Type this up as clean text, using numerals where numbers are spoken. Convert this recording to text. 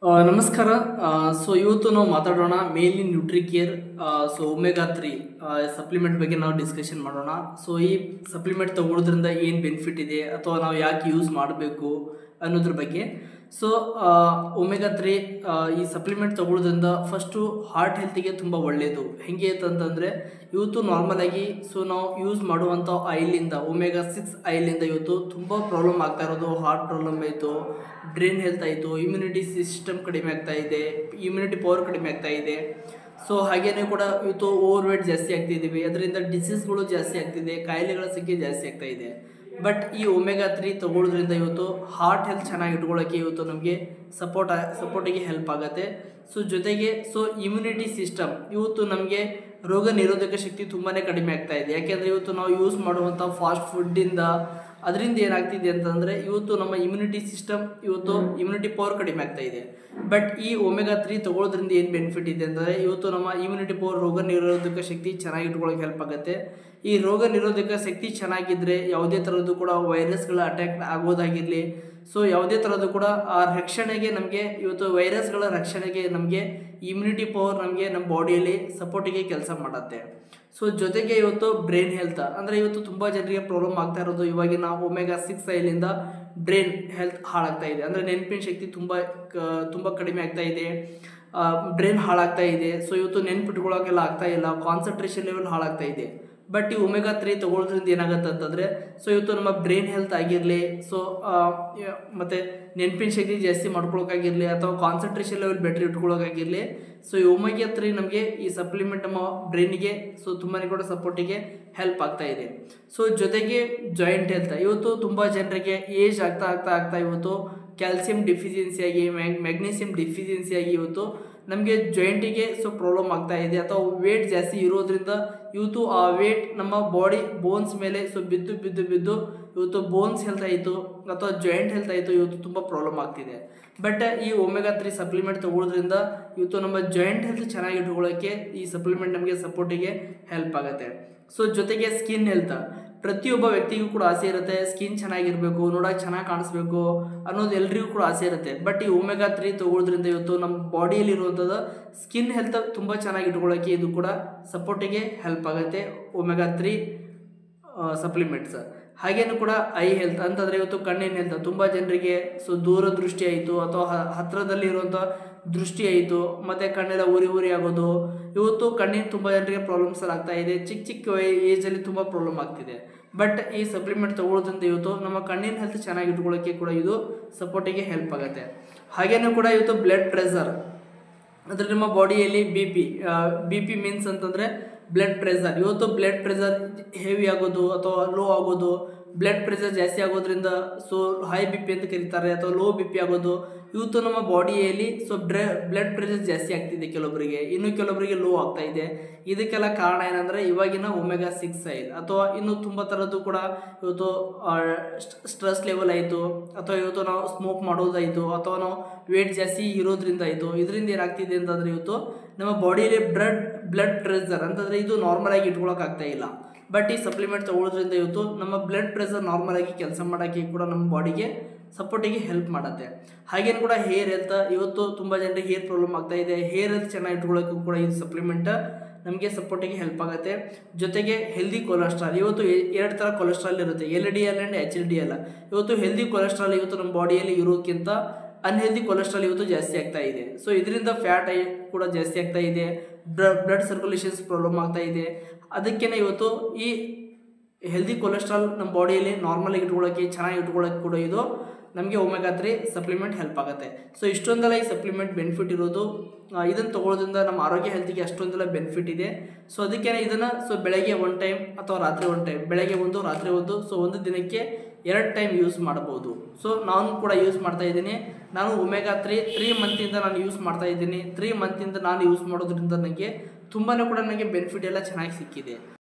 ನಮಸ್ಕಾರ. ಸೊ ಇವತ್ತು ನಾವು ಮಾತಾಡೋಣ ಮೇನ್ಲಿ ನ್ಯೂಟ್ರಿಕೇರ್. ಸೊ ಒಮೆಗಾ 3 ಸಪ್ಲಿಮೆಂಟ್ ಬಗ್ಗೆ ನಾವು ಡಿಸ್ಕಷನ್ ಮಾಡೋಣ. ಸೊ ಈ ಸಪ್ಲಿಮೆಂಟ್ ತಗೊಳ್ಳೋದ್ರಿಂದ ಏನು ಬೆನಿಫಿಟ್ ಇದೆ ಅಥವಾ ನಾವು ಯಾಕೆ ಯೂಸ್ ಮಾಡಬೇಕು ಅನ್ನೋದ್ರ ಬಗ್ಗೆ. ಸೊ ಒಮೆಗಾ 3 ಈ ಸಪ್ಲಿಮೆಂಟ್ ತಗೊಳ್ಳೋದ್ರಿಂದ ಫಸ್ಟು ಹಾರ್ಟ್ ಹೆಲ್ತಿಗೆ ತುಂಬ ಒಳ್ಳೆಯದು. ಹೆಂಗೆ ಅಂತಂದರೆ ಇವತ್ತು ನಾರ್ಮಲ್ ಆಗಿ ಸೊ ನಾವು ಯೂಸ್ ಮಾಡುವಂಥ ಆಯಿಲಿಂದ ಒಮೆಗಾ 6 ಆಯಿಲಿಂದ ಇವತ್ತು ತುಂಬ ಪ್ರಾಬ್ಲಮ್ ಆಗ್ತಾ ಇರೋದು. ಹಾರ್ಟ್ ಪ್ರಾಬ್ಲಮ್ ಆಯಿತು, ಬ್ರೈನ್ ಹೆಲ್ತ್ ಆಯಿತು, ಇಮ್ಯುನಿಟಿ ಸಿಸ್ಟಮ್ ಕಡಿಮೆ ಆಗ್ತಾ ಇದೆ, ಇಮ್ಯುನಿಟಿ ಪವರ್ ಕಡಿಮೆ ಆಗ್ತಾ ಇದೆ. ಸೊ ಹಾಗೇನೇ ಕೂಡ ಇವತ್ತು ಓವರ್ ವೇಟ್ ಜಾಸ್ತಿ ಆಗ್ತಿದ್ದೀವಿ, ಅದರಿಂದ ಡಿಸೀಸ್ಗಳು ಜಾಸ್ತಿ ಆಗ್ತಿದೆ, ಕಾಯಿಲೆಗಳ ಸಂಖ್ಯೆ ಜಾಸ್ತಿ ಆಗ್ತಾ ಇದೆ. ಬಟ್ ಈ ಒಮೆಗಾ 3 ತಗೊಳ್ಳೋದ್ರಿಂದ ಇವತ್ತು ಹಾರ್ಟ್ ಹೆಲ್ತ್ ಚೆನ್ನಾಗಿ ಇಟ್ಕೊಳ್ಳೋಕ್ಕೆ ಇವತ್ತು ನಮಗೆ ಸಪೋರ್ಟಿಗೆ ಹೆಲ್ಪ್ ಆಗುತ್ತೆ. ಸೊ ಜೊತೆಗೆ ಇಮ್ಯುನಿಟಿ ಸಿಸ್ಟಮ್ ಇವತ್ತು ನಮಗೆ ರೋಗ ನಿರೋಧಕ ಶಕ್ತಿ ತುಂಬಾ ಕಡಿಮೆ ಆಗ್ತಾ ಇದೆ. ಯಾಕೆಂದರೆ ಇವತ್ತು ನಾವು ಯೂಸ್ ಮಾಡುವಂಥ ಫಾಸ್ಟ್ ಫುಡ್ಡಿಂದ ಅದರಿಂದ ಏನಾಗ್ತಿದೆ ಅಂತಂದರೆ ಇವತ್ತು ನಮ್ಮ ಇಮ್ಯುನಿಟಿ ಸಿಸ್ಟಮ್ ಇವತ್ತು ಇಮ್ಯುನಿಟಿ ಪವರ್ ಕಡಿಮೆ ಆಗ್ತಾ ಇದೆ. ಬಟ್ ಈ ಒಮೆಗಾ 3 ತಗೊಳ್ಳೋದ್ರಿಂದ ಏನು ಬೆನಿಫಿಟ್ ಇದೆ ಅಂದರೆ ಇವತ್ತು ನಮ್ಮ ಇಮ್ಯುನಿಟಿ ಪವರ್ ರೋಗ ನಿರೋಧಕ ಶಕ್ತಿ ಚೆನ್ನಾಗಿ ಇಟ್ಕೊಳ್ಳೋಕೆ ಹೆಲ್ಪ್ ಆಗುತ್ತೆ. ಈ ರೋಗ ನಿರೋಧಕ ಶಕ್ತಿ ಚೆನ್ನಾಗಿದ್ದರೆ ಯಾವುದೇ ಥರದ್ದು ಕೂಡ ವೈರಸ್ಗಳ ಅಟ್ಯಾಕ್ ಆಗೋದಾಗಿರಲಿ, ಸೊ ಯಾವುದೇ ಥರದ್ದು ಕೂಡ ಆ ರಕ್ಷಣೆಗೆ ನಮಗೆ ಇವತ್ತು ವೈರಸ್ಗಳ ರಕ್ಷಣೆಗೆ ನಮಗೆ ಇಮ್ಯುನಿಟಿ ಪವರ್ ನಮಗೆ ನಮ್ಮ ಬಾಡಿಯಲ್ಲಿ ಸಪೋರ್ಟಿಗೆ ಕೆಲಸ ಮಾಡುತ್ತೆ. ಸೊ ಜೊತೆಗೆ ಇವತ್ತು ಬ್ರೈನ್ ಹೆಲ್ತ್ ಅಂದರೆ ಇವತ್ತು ತುಂಬ ಜನರಿಗೆ ಪ್ರಾಬ್ಲಮ್ ಆಗ್ತಾ ಇರೋದು ಇವಾಗಿನ ಒಮೆಗಾ 6 ಆಯಿಲಿಂದ ಬ್ರೈನ್ ಹೆಲ್ತ್ ಹಾಳಾಗ್ತಾ ಇದೆ. ಅಂದರೆ ನೆನಪಿನ ಶಕ್ತಿ ತುಂಬ ಕಡಿಮೆ ಆಗ್ತಾ ಇದೆ, ಬ್ರೈನ್ ಹಾಳಾಗ್ತಾ ಇದೆ. ಸೊ ಇವತ್ತು ನೆನ್ಪಿಟ್ಕೊಳ್ಳೋಕೆಲ್ಲ ಆಗ್ತಾ ಇಲ್ಲ, ಕಾನ್ಸಂಟ್ರೇಷನ್ ಲೆವೆಲ್ ಹಾಳಾಗ್ತಾ ಇದೆ. ಬಟ್ ಈ ಒಮೆಗಾ 3 ತಗೊಳ್ಳೋದ್ರಿಂದ ಏನಾಗುತ್ತೆ ಅಂತಂದರೆ ಸೊ ಇವತ್ತು ನಮ್ಮ ಬ್ರೈನ್ ಹೆಲ್ತ್ ಆಗಿರಲಿ, ಸೊ ಮತ್ತು ನೆನಪಿನ ಶಕ್ತಿ ಜಾಸ್ತಿ ಮಾಡ್ಕೊಳ್ಳೋಕ್ಕಾಗಿರಲಿ ಅಥವಾ ಕಾನ್ಸಂಟ್ರೇಷನ್ ಲೆವೆಲ್ ಬೆಟ್ರ್ ಇಟ್ಕೊಳ್ಳೋಕ್ಕಾಗಿರಲಿ, ಸೊ ಈ ಒಮೆಗಾ 3 ನಮಗೆ ಈ ಸಪ್ಲಿಮೆಂಟ್ ನಮ್ಮ ಬ್ರೈನಿಗೆ ಸೊ ತುಂಬಾ ಕೂಡ ಸಪೋರ್ಟಿಗೆ ಹೆಲ್ಪ್ ಆಗ್ತಾ ಇದೆ. ಸೊ ಜೊತೆಗೆ ಜಾಯಿಂಟ್ ಹೆಲ್ತ್ ಇವತ್ತು ತುಂಬ ಜನರಿಗೆ ಏಜ್ ಆಗ್ತಾ ಇವತ್ತು ಕ್ಯಾಲ್ಸಿಯಂ ಡಿಫಿಷಿಯನ್ಸಿಯಾಗಿ ಮ್ಯಾಗ್ನೀಸಿಯಂ ಡಿಫಿಷಿಯನ್ಸಿಯಾಗಿ ಇವತ್ತು ನಮಗೆ ಜಾಯಿಂಟಿಗೆ ಪ್ರಾಬ್ಲಮ್ ಆಗ್ತಾ ಇದೆ. ಅಥವಾ ವೇಟ್ ಜಾಸ್ತಿ ಇರೋದ್ರಿಂದ ಇವತ್ತು ಆ ವೇಟ್ ನಮ್ಮ ಬಾಡಿ ಬೋನ್ಸ್ ಮೇಲೆ ಬಿದ್ದು ಇವತ್ತು ಬೋನ್ಸ್ ಹೆಲ್ತ್ ಆಯಿತು ಅಥವಾ ಜಾಯಿಂಟ್ ಹೆಲ್ತ್ ಆಯಿತು ಇವತ್ತು ತುಂಬ ಪ್ರಾಬ್ಲಮ್ ಆಗ್ತಿದೆ. ಬಟ್ ಈ ಒಮೆಗಾ 3 ಸಪ್ಲಿಮೆಂಟ್ ತಗೊಳ್ಳೋದ್ರಿಂದ ಇವತ್ತು ನಮ್ಮ ಜಾಯಿಂಟ್ ಹೆಲ್ತ್ ಚೆನ್ನಾಗಿ ಇಟ್ಕೊಳ್ಳೋಕ್ಕೆ ಈ ಸಪ್ಲಿಮೆಂಟ್ ನಮಗೆ ಸಪೋರ್ಟಿಗೆ ಹೆಲ್ಪ್ ಆಗುತ್ತೆ. ಸೊ ಜೊತೆಗೆ ಸ್ಕಿನ್ ಹೆಲ್ತ್ ಪ್ರತಿಯೊಬ್ಬ ವ್ಯಕ್ತಿಗೂ ಕೂಡ ಆಸೆ ಇರುತ್ತೆ, ಸ್ಕಿನ್ ಚೆನ್ನಾಗಿರಬೇಕು, ನೋಡೋಕೆ ಚೆನ್ನಾಗಿ ಕಾಣಿಸ್ಬೇಕು ಅನ್ನೋದು ಎಲ್ರಿಗೂ ಕೂಡ ಆಸೆ ಇರುತ್ತೆ. ಬಟ್ ಈ ಒಮೆಗಾ 3 ತಗೊಳ್ಳೋದ್ರಿಂದ ಇವತ್ತು ನಮ್ಮ ಬಾಡಿಯಲ್ಲಿರುವಂಥದ್ದು ಸ್ಕಿನ್ ಹೆಲ್ತ್ ತುಂಬ ಚೆನ್ನಾಗಿ ಇಟ್ಕೊಳ್ಳೋಕ್ಕೆ ಇದು ಕೂಡ ಸಪೋರ್ಟಿಗೆ ಹೆಲ್ಪ್ ಆಗುತ್ತೆ ಒಮೆಗಾ 3 ಸಪ್ಲಿಮೆಂಟ್ಸ್. ಹಾಗೇನು ಕೂಡ ಐ ಹೆಲ್ತ್ ಅಂತಂದರೆ ಇವತ್ತು ಕಣ್ಣಿನ ಹೆಲ್ತ್ ತುಂಬ ಜನರಿಗೆ ದೂರದೃಷ್ಟಿ ಆಯಿತು ಅಥವಾ ಹತ್ತಿರದಲ್ಲಿ ಇರುವಂಥ ದೃಷ್ಟಿ ಆಯಿತು, ಮತ್ತು ಕಣ್ಣೆಲ್ಲ ಉರಿ ಆಗೋದು, ಇವತ್ತು ಕಣ್ಣಿನ ತುಂಬ ಜನರಿಗೆ ಪ್ರಾಬ್ಲಮ್ಸ್ ಎಲ್ಲ ಆಗ್ತಾ ಇದೆ. ಚಿಕ್ಕ ಏಜಲ್ಲಿ ತುಂಬ ಪ್ರಾಬ್ಲಮ್ ಆಗ್ತಿದೆ. ಬಟ್ ಈ ಸಪ್ಲಿಮೆಂಟ್ ತಗೊಳ್ಳೋದ್ರಿಂದ ಇವತ್ತು ನಮ್ಮ ಕಣ್ಣಿನ ಹೆಲ್ತ್ ಚೆನ್ನಾಗಿ ಇಟ್ಕೊಳ್ಳೋಕ್ಕೆ ಕೂಡ ಇದು ಸಪೋರ್ಟಿಗೆ ಹೆಲ್ಪ್ ಆಗುತ್ತೆ. ಹಾಗೇನೂ ಕೂಡ ಇವತ್ತು ಬ್ಲಡ್ ಪ್ರೆಷರ್ ಅಂದರೆ ನಮ್ಮ ಬಾಡಿಯಲ್ಲಿ ಬಿ ಪಿ ಮೀನ್ಸ್ ಅಂತಂದರೆ ಬ್ಲಡ್ ಪ್ರೆಷರ್. ಇವತ್ತು ಬ್ಲಡ್ ಪ್ರೆಷರ್ ಹೆವಿ ಆಗೋದು ಅಥವಾ ಲೋ ಆಗೋದು, ಬ್ಲಡ್ ಪ್ರೆಷರ್ ಜಾಸ್ತಿ ಆಗೋದ್ರಿಂದ ಹೈ ಬಿ ಪಿ ಅಂತ ಕರೀತಾರೆ ಅಥವಾ ಲೋ ಬಿ ಪಿ ಆಗೋದು, ಇವತ್ತು ನಮ್ಮ ಬಾಡಿಯಲ್ಲಿ ಬ್ಲಡ್ ಪ್ರೆಷರ್ ಜಾಸ್ತಿ ಆಗ್ತಿದೆ ಕೆಲವೊಬ್ಬರಿಗೆ, ಇನ್ನು ಕೆಲವೊಬ್ಬರಿಗೆ ಲೋ ಆಗ್ತಾ ಇದೆ. ಇದಕ್ಕೆಲ್ಲ ಕಾರಣ ಏನಂದರೆ ಇವಾಗಿನ ಒಮೆಗಾ 6 ಆಯಿಲ್ ಅಥವಾ ಇನ್ನೂ ತುಂಬ ಥರದ್ದು ಕೂಡ ಇವತ್ತು ಸ್ಟ್ರೆಸ್ ಲೆವೆಲ್ ಆಯಿತು ಅಥವಾ ಇವತ್ತು ನಾವು ಸ್ಮೋಕ್ ಮಾಡೋದಾಯಿತು ಅಥವಾ ನಾವು ವೇಟ್ ಜಾಸ್ತಿ ಇರೋದ್ರಿಂದ ಆಯಿತು. ಇದರಿಂದ ಏನಾಗ್ತಿದೆ ಅಂತಂದರೆ ಇವತ್ತು ನಮ್ಮ ಬಾಡಿಯಲ್ಲಿ ಬ್ಲಡ್ ಪ್ರೆಷರ್ ಅಂತಂದರೆ ಇದು ನಾರ್ಮಲ್ ಆಗಿ ಇಟ್ಕೊಳ್ಳೋಕ್ಕಾಗ್ತಾ ಇಲ್ಲ. ಬಟ್ ಈ ಸಪ್ಲಿಮೆಂಟ್ ತಗೊಳ್ಳೋದ್ರಿಂದ ಇವತ್ತು ನಮ್ಮ ಬ್ಲಡ್ ಪ್ರೆಷರ್ ನಾರ್ಮಲ್ ಆಗಿ ಕೆಲಸ ಮಾಡೋಕ್ಕೆ ಕೂಡ ನಮ್ಮ ಬಾಡಿಗೆ ಸಪೋರ್ಟಿಗೆ ಹೆಲ್ಪ್ ಮಾಡುತ್ತೆ. ಹಾಗೇನು ಕೂಡ ಹೇರ್ ಹೆಲ್ತ್ ಇವತ್ತು ತುಂಬ ಜನರಿಗೆ ಹೇರ್ ಪ್ರಾಬ್ಲಮ್ ಆಗ್ತಾ ಇದೆ, ಹೇರ್ ಹೆಲ್ತ್ ಚೆನ್ನಾಗಿ ಇಟ್ಕೊಳ್ಳೋಕ್ಕೂ ಕೂಡ ಈ ಸಪ್ಲಿಮೆಂಟ್ ನಮಗೆ ಸಪೋರ್ಟಿಗೆ ಹೆಲ್ಪ್ ಆಗುತ್ತೆ. ಜೊತೆಗೆ ಹೆಲ್ದಿ ಕೊಲೆಸ್ಟ್ರಾಲ್ ಇವತ್ತು 2 ಥರ ಕೊಲೆಸ್ಟ್ರಾಲ್ ಇರುತ್ತೆ, LDL ಆ್ಯಂಡ್ HDL. ಇವತ್ತು ಹೆಲ್ದಿ ಕೊಲೆಸ್ಟ್ರಾಲ್ ಇವತ್ತು ನಮ್ಮ ಬಾಡಿಯಲ್ಲಿ ಇರೋಕ್ಕಿಂತ ಅನ್ಹೆಲ್ದಿ ಕೊಲೆಸ್ಟ್ರಾಲ್ ಇವತ್ತು ಜಾಸ್ತಿ ಆಗ್ತಾ ಇದೆ. ಸೊ ಇದರಿಂದ ಫ್ಯಾಟ್ ಕೂಡ ಜಾಸ್ತಿ ಆಗ್ತಾ ಇದೆ, ಬ್ಲಡ್ ಸರ್ಕ್ಯುಲೇಷನ್ಸ್ ಪ್ರಾಬ್ಲಮ್ ಆಗ್ತಾ ಇದೆ. ಅದಕ್ಕೇ ಇವತ್ತು ಈ ಹೆಲ್ದಿ ಕೊಲೆಸ್ಟ್ರಾಲ್ ನಮ್ಮ ಬಾಡಿಯಲ್ಲಿ ನಾರ್ಮಲಾಗಿ ಇಟ್ಕೊಳ್ಳೋಕ್ಕೆ ಚೆನ್ನಾಗಿ ಇಟ್ಕೊಳ್ಳೋಕ್ಕೆ ಕೂಡ ಇದು ನಮಗೆ ಒಮೆಗಾ 3 ಸಪ್ಲಿಮೆಂಟ್ ಹೆಲ್ಪ್ ಆಗುತ್ತೆ. ಸೊ ಇಷ್ಟೊಂದೆಲ್ಲ ಈ ಸಪ್ಲಿಮೆಂಟ್ ಬೆನಿಫಿಟ್ ಇರೋದು, ಇದನ್ನು ತೊಗೊಳ್ಳೋದ್ರಿಂದ ನಮ್ಮ ಆರೋಗ್ಯ ಹೆಲ್ತಿಗೆ ಅಷ್ಟೊಂದೆಲ್ಲ ಬೆನಿಫಿಟ್ ಇದೆ. ಸೊ ಅದಕ್ಕೇ ಇದನ್ನು ಬೆಳಗ್ಗೆ 1 ಟೈಮ್ ಅಥವಾ ರಾತ್ರಿ 1 ಟೈಮ್, ಬೆಳಗ್ಗೆ 1 ರಾತ್ರಿ 1, ಸೊ ಒಂದು ದಿನಕ್ಕೆ 2 ಟೈಮ್ ಯೂಸ್ ಮಾಡ್ಬೋದು. ಸೊ ನಾನು ಕೂಡ ಯೂಸ್ ಮಾಡ್ತಾ ಇದ್ದೀನಿ. ನಾನು ಒಮೆಗಾ 3 ಮಂತಿಂದ ನಾನು ಯೂಸ್ ಮಾಡ್ತಾ ಇದ್ದೀನಿ. 3 ಮಂತಿಂದ ನಾನು ಯೂಸ್ ಮಾಡೋದ್ರಿಂದ ನನಗೆ ತುಂಬಾ ಕೂಡ ನನಗೆ ಬೆನಿಫಿಟ್ ಎಲ್ಲ ಚೆನ್ನಾಗಿ ಸಿಕ್ಕಿದೆ.